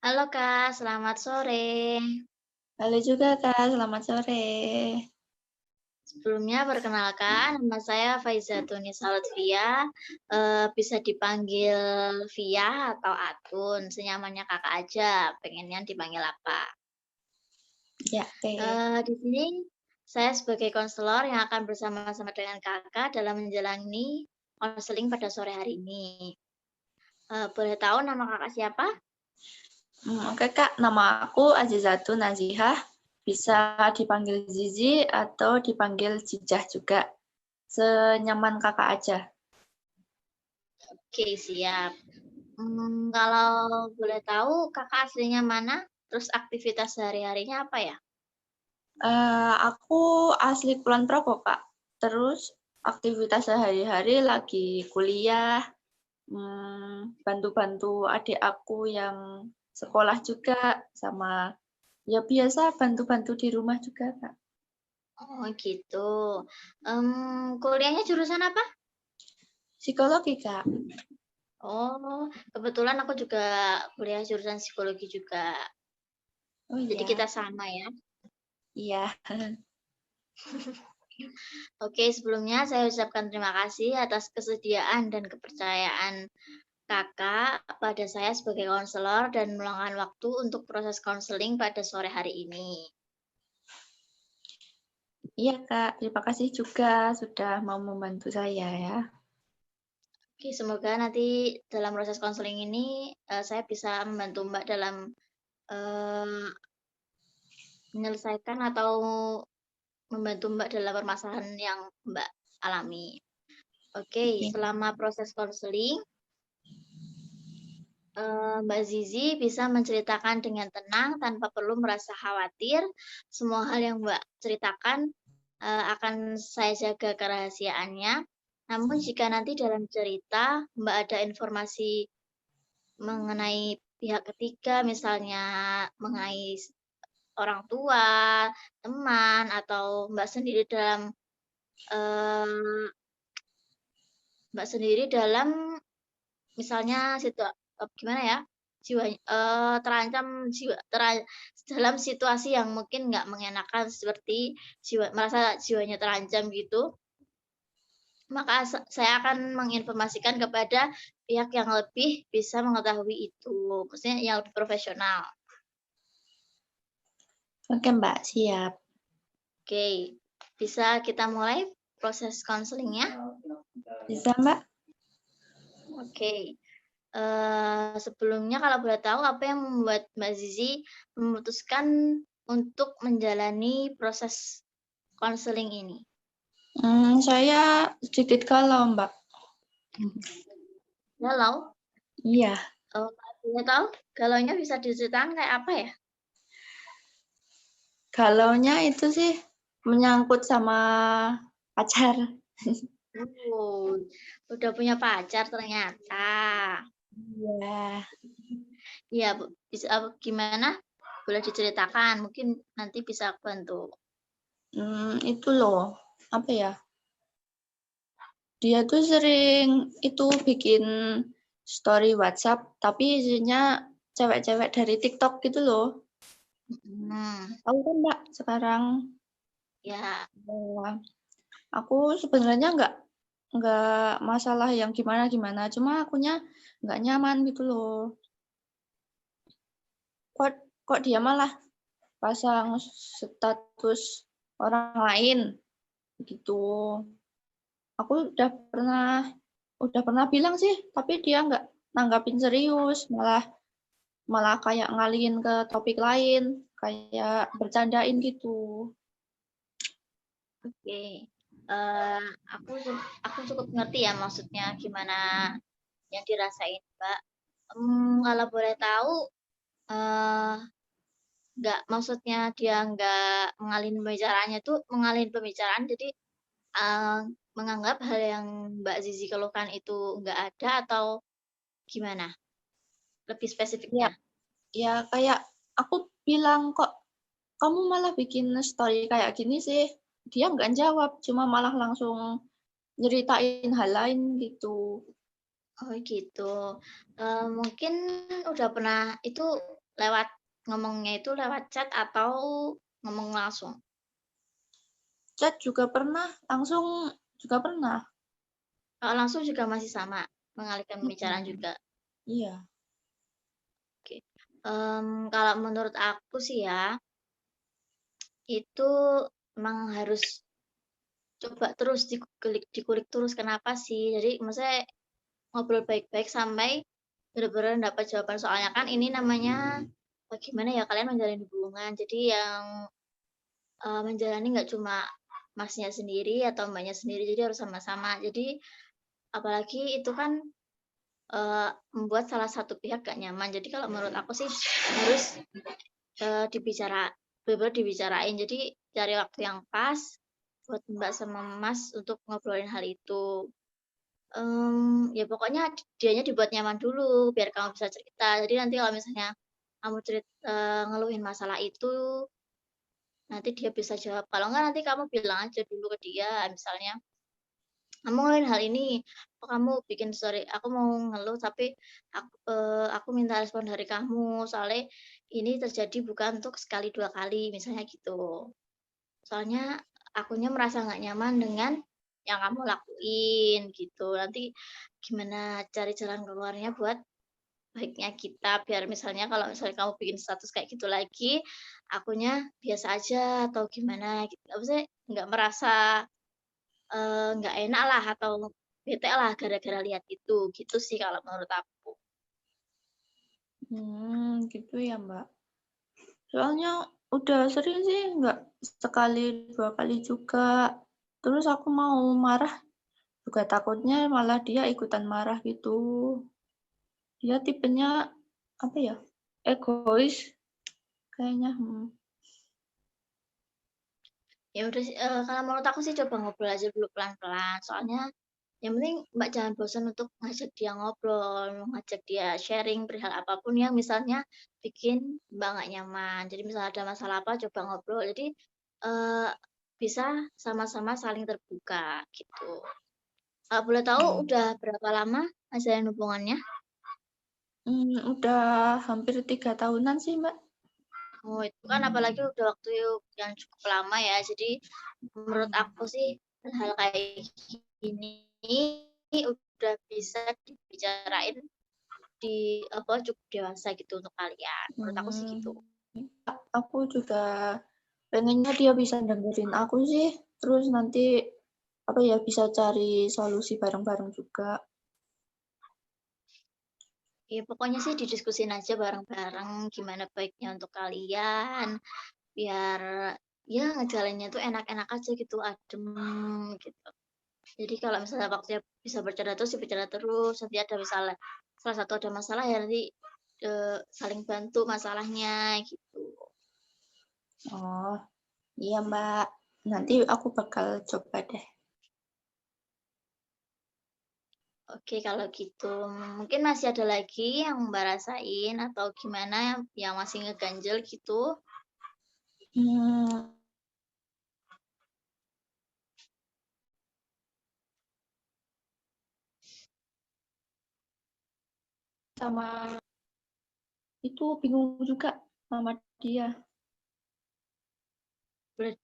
Halo Kak, selamat sore. Halo juga Kak, selamat sore. Sebelumnya perkenalkan, nama saya Faizatunnisa Lutfia, bisa dipanggil Via atau Atun, senyamannya Kakak aja, pengennya dipanggil apa. Ya, oke. Di sini saya sebagai konselor yang akan bersama-sama dengan Kakak dalam menjalani konseling pada sore hari ini. Boleh tahu nama Kakak siapa? Oke Kak, nama aku Azizatun Nazihah. Bisa dipanggil Zizi atau dipanggil Jijah juga. Senyaman Kakak aja. Oke, siap. Kalau boleh tahu Kakak aslinya mana? Terus aktivitas sehari-harinya apa ya? Aku asli Kulon Progo Kak. Terus aktivitas sehari-hari lagi kuliah, bantu-bantu adik aku yang sekolah juga, sama ya biasa bantu-bantu di rumah juga Kak. Oh gitu. Kuliahnya jurusan apa? Psikologi Kak. Oh, kebetulan aku juga kuliah jurusan psikologi juga. Oh Jadi iya, kita sama ya. iya. Oke, sebelumnya saya ucapkan terima kasih atas kesediaan dan kepercayaan Kakak pada saya sebagai konselor dan meluangkan waktu untuk proses konseling pada sore hari ini. Iya Kak, terima kasih juga sudah mau membantu saya ya. Oke, semoga nanti dalam proses konseling ini, saya bisa membantu Mbak dalam, eee, menyelesaikan atau membantu Mbak dalam permasalahan yang Mbak alami. Oke, Oke. selama proses konseling, Mbak Zizi bisa menceritakan dengan tenang tanpa perlu merasa khawatir. Semua hal yang Mbak ceritakan, akan saya jaga kerahasiaannya. Namun jika nanti dalam cerita Mbak ada informasi mengenai pihak ketiga, misalnya mengenai orang tua, teman, atau eee, Mbak sendiri dalam misalnya gimana ya, terancam dalam situasi yang mungkin nggak mengenakan seperti merasa jiwanya terancam gitu, maka saya akan menginformasikan kepada pihak yang lebih bisa mengetahui itu, maksudnya yang lebih profesional. Oke Mbak, siap. Oke, bisa kita mulai proses konselingnya? Bisa Mbak? Oke, sebelumnya kalau boleh tahu apa yang membuat Mbak Zizi memutuskan untuk menjalani proses konseling ini? Saya sedikit galau Mbak. Galau? Iya, Kalau boleh tahu galaunya bisa diceritakan kayak apa ya? galaunya itu sih menyangkut sama pacar. Oh, udah punya pacar ternyata. Iya. Iya, Bu, bisa gimana? Boleh diceritakan, mungkin nanti bisa aku bantu. Itu loh, apa ya, dia tuh sering itu bikin story WhatsApp, tapi isinya cewek-cewek dari TikTok gitu loh. Mhm, Tahu kan Mbak sekarang? ya, Iya. Aku sebenarnya nggak masalah yang gimana-gimana, cuma akunya nggak nyaman gitu loh. Kok kok dia malah pasang status orang lain gitu. Aku udah pernah bilang sih, tapi dia nggak nanggapin serius, malah malah kayak ngalihin ke topik lain, kayak bercandain gitu. oke. Eee, aku cukup ngerti ya maksudnya gimana yang dirasain Mbak. Kalau boleh tahu, eee, nggak maksudnya dia nggak ngalihin pembicaraannya tuh ngalihin pembicaraan jadi, eee, menganggap hal yang Mbak Zizi keluhkan itu nggak ada atau gimana? Lebih Ya spesifiknya? ya kayak aku bilang, "Kok kamu malah bikin story kayak gini sih?" Dia nggak jawab, cuma malah langsung nyeritain hal lain gitu. Oh gitu. Mungkin udah pernah itu lewat ngomongnya itu lewat chat atau ngomong langsung? Chat juga pernah, langsung juga pernah. Kalau langsung juga masih sama, mengalihkan pembicaraan Mhm. juga? Iya. Oke. Kalau menurut aku sih ya, itu memang harus coba terus dikulik terus kenapa sih. Jadi maksudnya ngobrol baik-baik sampai benar-benar dapat jawaban. Soalnya kan ini namanya, gimana ya, kalian menjalin hubungan. Jadi yang, menjalani nggak cuma Masnya sendiri atau Mbaknya sendiri, jadi harus sama-sama. Jadi apalagi itu kan, membuat salah satu pihak gak nyaman. Jadi kalau menurut aku sih harus, bener-bener dibicarain. Jadi cari waktu yang pas buat Mbak sama Mas untuk ngobrolin hal itu. Ya pokoknya dianya dibuat nyaman dulu biar kamu bisa cerita. Jadi nanti kalau misalnya kamu ngeluhin masalah itu, nanti dia bisa jawab. Kalau enggak nanti kamu bilang aja dulu ke dia, misalnya, "Kamu ngelakuin hal ini, kok kamu bikin story, aku mau ngeluh tapi aku minta respon dari kamu, soalnya ini terjadi bukan untuk sekali 2 kali," misalnya gitu. Soalnya akunya merasa nggak nyaman dengan yang kamu lakuin, gitu. Nanti gimana cari jalan keluarnya buat baiknya kita, biar misalnya kalau misalnya kamu bikin status kayak gitu lagi, akunya biasa aja atau gimana gitu. Maksudnya nggak merasa, nggak enak lah atau bete lah gara-gara lihat itu, gitu sih kalau menurut aku. Gitu ya, Mbak. Soalnya udah sering sih, nggak sekali, 2 kali juga. Terus aku mau marah juga takutnya malah dia ikutan marah gitu. Dia tipenya, apa ya, egois kayaknya, Ya udah sih, kalau menurut aku sih coba ngobrol aja dulu pelan-pelan, soalnya yang penting Mbak jangan bosan untuk ngajak dia ngobrol, ngajak dia sharing perihal apapun yang misalnya bikin Mbak nggak nyaman. Jadi misalnya ada masalah apa coba ngobrol. Jadi, eee, bisa sama-sama saling terbuka gitu. Kalau boleh tahu mmm. udah berapa lama ngejalin hubungannya? Udah hampir 3 tahunan sih, Mbak. Oh itu kan apalagi udah waktu yang cukup lama ya. Jadi menurut aku sih hal kayak gini udah bisa dibicarain di apa, cukup dewasa gitu untuk kalian, menurut aku sih Mmm, gitu. aku juga pengennya dia bisa dengerin aku sih, terus nanti, apa ya, bisa cari solusi bareng-bareng juga. Ya pokoknya sih didiskusin aja bareng-bareng gimana baiknya untuk kalian, biar ya ngejalaninnya tuh enak-enak aja gitu, adem gitu. Jadi kalau misalnya waktunya bisa bercanda terus, ya bercanda terus, nanti ada misalnya salah satu ada masalah ya nanti, saling bantu masalahnya gitu. Oh, iya, Mbak. Nanti aku bakal coba deh. Oke kalau gitu, mungkin masih ada lagi yang Mbak rasain atau gimana yang masih ngeganjel gitu? Mmm, sama itu bingung juga sama dia. Boleh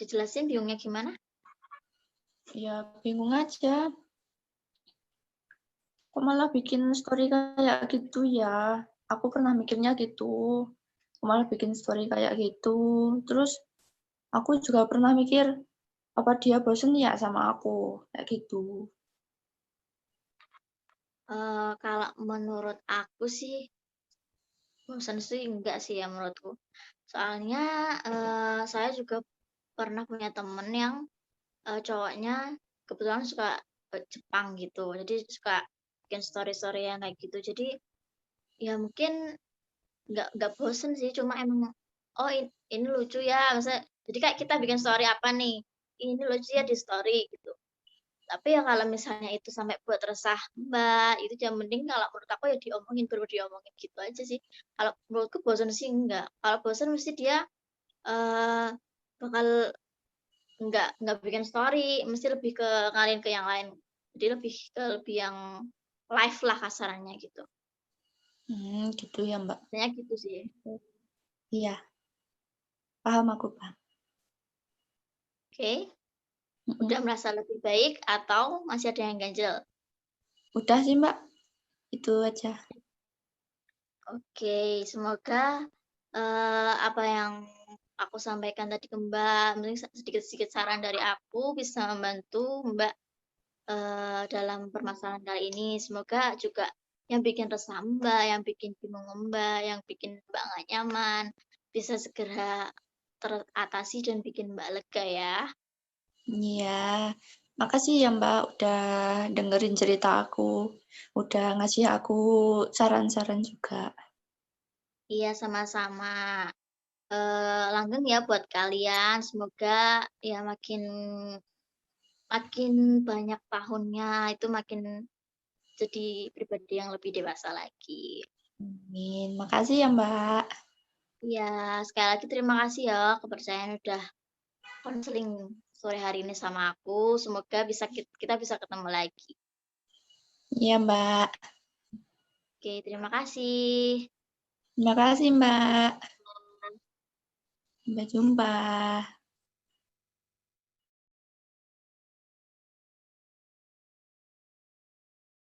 dijelasin bingungnya gimana? Ya bingung aja, kok malah bikin story kayak gitu ya? Aku pernah mikirnya gitu, kok malah bikin story kayak gitu. Terus aku juga pernah mikir, apa dia bosen ya sama aku? Kayak gitu. Kalau menurut aku sih, bosan sih enggak sih ya menurutku. Soalnya, saya juga pernah punya temen yang, cowoknya kebetulan suka, Jepang gitu. Jadi suka bikin story-story yang kayak gitu. Jadi, ya mungkin nggak bosen sih, cuma emang, "Oh ini lucu ya," maksudnya jadi kayak kita bikin story apa nih, "Ini lucu ya di story," gitu. Tapi ya kalau misalnya itu sampai buat resah Mbak, itu yang mending kalau menurut aku ya diomongin, baru diomongin gitu aja sih. Kalau menurutku bosen sih enggak, kalau bosen mesti dia, eee, bakal nggak bikin story, mesti lebih ke ngalihin ke yang lain. Jadi lebih yang live lah kasarannya gitu. Gitu ya, Mbak. Biasanya gitu sih. Iya, paham aku, Bang. Oke, Mhm. udah merasa lebih baik atau masih ada yang ganjel? Udah sih, Mbak, itu aja. Oke, semoga, apa yang aku sampaikan tadi ke Mbak, mungkin sedikit-sedikit saran dari aku bisa membantu Mbak, dalam permasalahan kali ini. Semoga juga yang bikin resah Mbak, yang bikin bingung Mbak, yang bikin Mbak nggak nyaman, bisa segera teratasi dan bikin Mbak lega ya. Iya, makasih ya, Mbak, udah dengerin cerita aku, udah ngasih aku saran-saran juga. Iya, sama-sama. Langgeng ya buat kalian, semoga ya makin makin banyak tahunnya, itu makin jadi pribadi yang lebih dewasa lagi. Amin. Makasih ya, Mbak. Iya, sekali lagi terima kasih ya kepercayaan udah konseling sore hari ini sama aku, semoga kita bisa ketemu lagi. Iya, Mbak. Oke, terima kasih. Terima kasih, Mbak. Sampai jumpa.